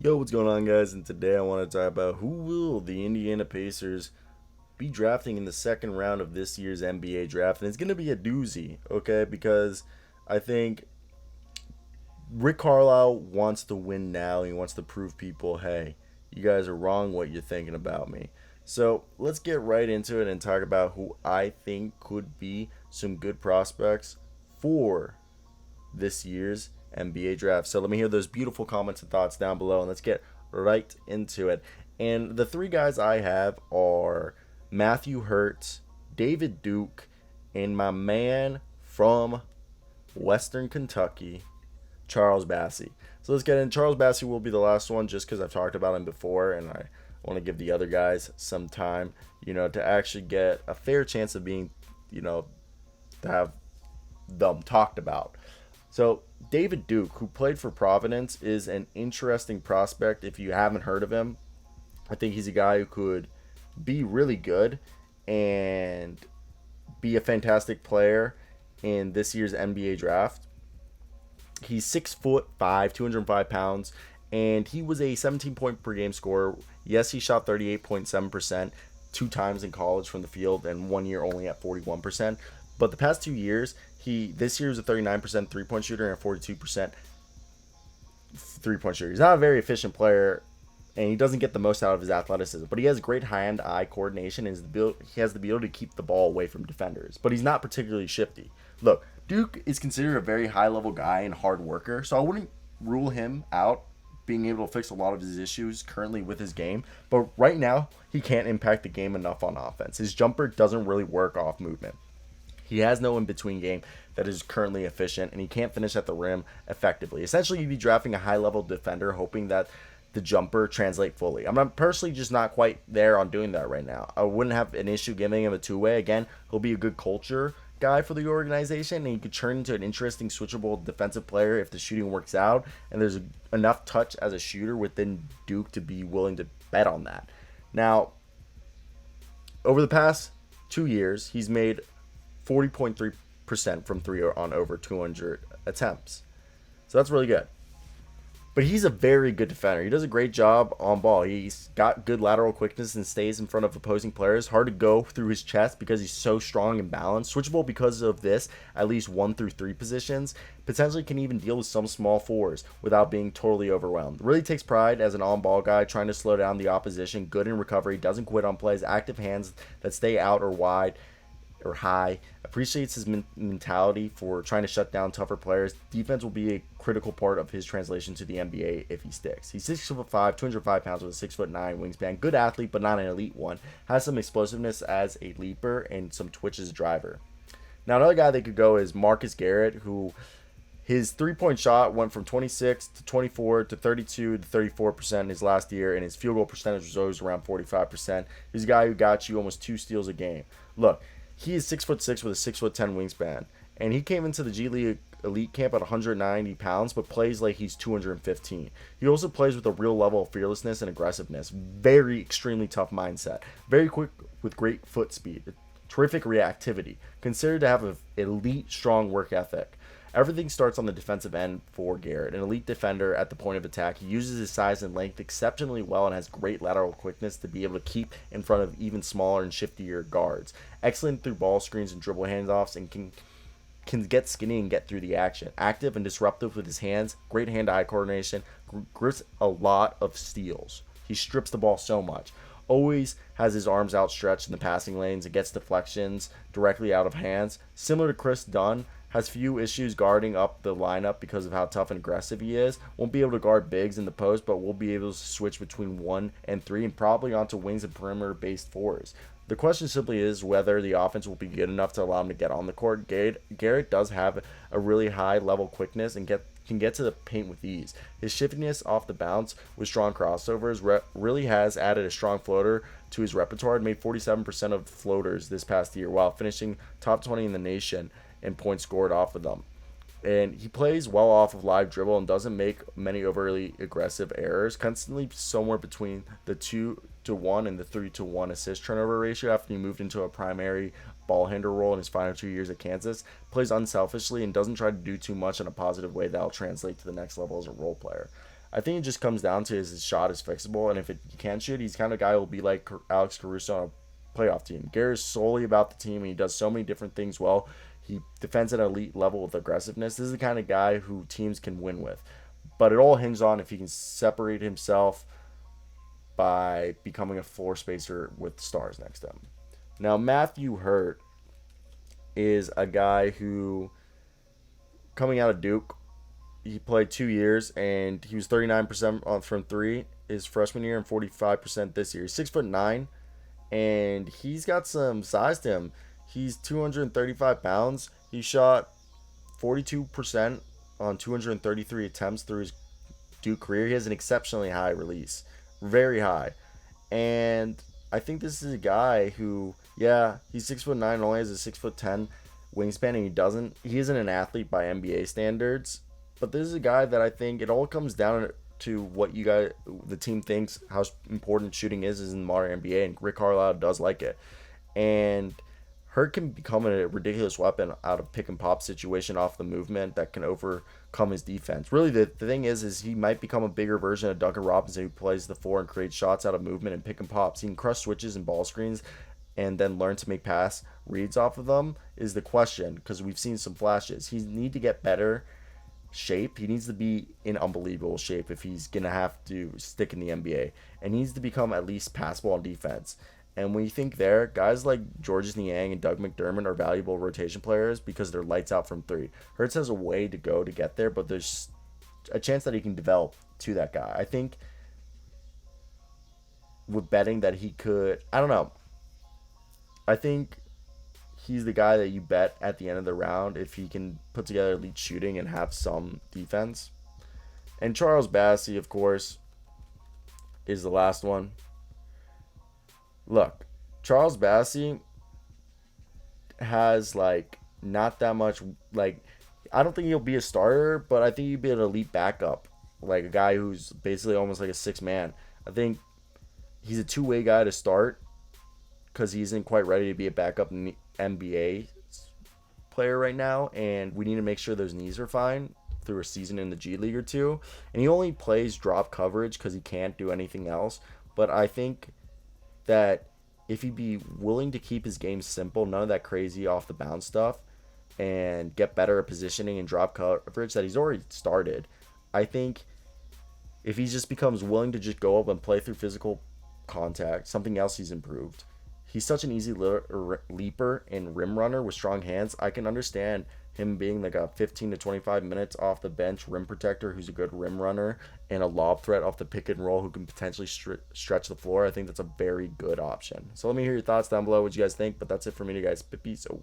Yo, what's going on, guys? And today I want to talk about who will the Indiana Pacers be drafting in the second round of this year's NBA draft. And it's going to be a doozy, okay? Because I think Rick Carlisle wants to win now. He wants to prove people, hey, you guys are wrong what you're thinking about me. So let's get right into it and talk about who I think could be some good prospects for this year's NBA draft. So let me hear those beautiful comments and thoughts down below, and let's get right into it. And the three guys I have are Matthew Hurt, David Duke, and my man from Western Kentucky, Charles Bassey. So let's get in. Charles Bassey will be the last one just because I've talked about him before, and I want to give the other guys some time, to actually get a fair chance of being, to have them talked about. So David Duke, who played for Providence, is an interesting prospect if you haven't heard of him. I think he's a guy who could be really good and be a fantastic player in this year's NBA draft. He's 6'5", 205 pounds, and he was a 17-point per game scorer. Yes, he shot 38.7% 2 times in college from the field, and 1 year only at 41%. But the past 2 years, this year was a 39% three-point shooter and a 42% three-point shooter. He's not a very efficient player, and he doesn't get the most out of his athleticism. But he has great hand-eye coordination, and he has the ability to keep the ball away from defenders. But he's not particularly shifty. Look, Duke is considered a very high-level guy and hard worker, so I wouldn't rule him out being able to fix a lot of his issues currently with his game. But right now, he can't impact the game enough on offense. His jumper doesn't really work off movement. He has no in-between game that is currently efficient, and he can't finish at the rim effectively. Essentially, you'd be drafting a high-level defender hoping that the jumper translate fully. I'm personally just not quite there on doing that right now. I wouldn't have an issue giving him a two-way. Again, he'll be a good culture guy for the organization, and he could turn into an interesting switchable defensive player if the shooting works out, and there's enough touch as a shooter within Duke to be willing to bet on that. Now, over the past 2 years, he's made 40.3% from three on over 200 attempts. So that's really good. But he's a very good defender. He does a great job on ball. He's got good lateral quickness and stays in front of opposing players. Hard to go through his chest because he's so strong and balanced. Switchable because of this, at least 1 through 3 positions. Potentially can even deal with some small fours without being totally overwhelmed. Really takes pride as an on-ball guy, trying to slow down the opposition. Good in recovery, doesn't quit on plays. Active hands that stay out or wide or high. Appreciates his mentality for trying to shut down tougher players. Defense will be a critical part of his translation to the NBA if he sticks. He's 6'5", 205 pounds with a 6'9" wingspan. Good athlete, but not an elite one. Has some explosiveness as a leaper and some twitch as a driver. Now, another guy they could go is Marcus Garrett, who his three-point shot went from 26 to 24 to 32 to 34% his last year, and his field goal percentage was always around 45%. He's a guy who got you almost 2 steals a game. Look, he is 6'6" with a 6'10" wingspan, and he came into the G League Elite Camp at 190 pounds, but plays like he's 215. He also plays with a real level of fearlessness and aggressiveness. Very extremely tough mindset. Very quick with great foot speed. Terrific reactivity. Considered to have an elite strong work ethic. Everything starts on the defensive end for Garrett, an elite defender at the point of attack. He uses his size and length exceptionally well and has great lateral quickness to be able to keep in front of even smaller and shiftier guards. Excellent through ball screens and dribble handoffs, and can get skinny and get through the action. Active and disruptive with his hands, great hand-eye coordination, grips a lot of steals. He strips the ball so much. Always has his arms outstretched in the passing lanes and gets deflections directly out of hands. Similar to Chris Dunn, has few issues guarding up the lineup because of how tough and aggressive he is. Won't be able to guard bigs in the post, but will be able to switch between 1 and 3 and probably onto wings and perimeter-based fours. The question simply is whether the offense will be good enough to allow him to get on the court. Garrett does have a really high level quickness and can get to the paint with ease. His shiftiness off the bounce with strong crossovers really has added a strong floater to his repertoire and made 47% of floaters this past year while finishing top 20 in the nation and points scored off of them. And he plays well off of live dribble and doesn't make many overly aggressive errors. Constantly somewhere between the 2-to-1 and the 3-to-1 assist turnover ratio after he moved into a primary ball handler role in his final 2 years at Kansas. Plays unselfishly and doesn't try to do too much in a positive way that'll translate to the next level as a role player. I think it just comes down to his shot is fixable, and if he can't shoot, he's kind of guy who will be like Alex Caruso on a playoff team. Gary is solely about the team, and he does so many different things well. He defends at an elite level with aggressiveness. This is the kind of guy who teams can win with. But it all hinges on if he can separate himself by becoming a floor spacer with stars next to him. Now, Matthew Hurt is a guy who, coming out of Duke, he played 2 years and he was 39% from three his freshman year and 45% this year. He's 6'9", and he's got some size to him. He's 235 pounds. He shot 42% on 233 attempts through his Duke career. He has an exceptionally high release, very high, and I think this is a guy who, yeah, he's 6'9", and only has a 6'10" wingspan, and he isn't an athlete by NBA standards. But this is a guy that I think it all comes down to what the team thinks how important shooting is in the modern NBA, and Rick Carlisle does like it. And Hurt can become a ridiculous weapon out of pick and pop situation off the movement that can overcome his defense. Really, the thing is he might become a bigger version of Duncan Robinson, who plays the four and creates shots out of movement and pick and pops. He can crush switches and ball screens and then learn to make pass reads off of them is the question, because we've seen some flashes. He needs to get better shape. He needs to be in unbelievable shape if he's going to have to stick in the NBA. And he needs to become at least passable on defense. And when you think there, guys like Georges Niang and Doug McDermott are valuable rotation players because they're lights out from three. Hurts has a way to go to get there, but there's a chance that he can develop to that guy. I think with betting that he could, I don't know. I think he's the guy that you bet at the end of the round if he can put together elite shooting and have some defense. And Charles Bassey, of course, is the last one. Look, Charles Bassey has, not that much, I don't think he'll be a starter, but I think he'll be an elite backup. Like a guy who's basically almost like a six man. I think he's a two-way guy to start because he isn't quite ready to be a backup in the NBA player right now, and we need to make sure those knees are fine through a season in the G League or two. And he only plays drop coverage because he can't do anything else. But I think that if he'd be willing to keep his game simple, none of that crazy off the bounce stuff, and get better at positioning and drop coverage that he's already started, I think if he just becomes willing to just go up and play through physical contact, something else he's improved. He's such an easy leaper and rim runner with strong hands. I can understand him being like a 15 to 25 minutes off the bench rim protector who's a good rim runner and a lob threat off the pick and roll who can potentially stretch the floor. I think that's a very good option. So let me hear your thoughts down below, what you guys think. But that's it for me, guys. Peace out.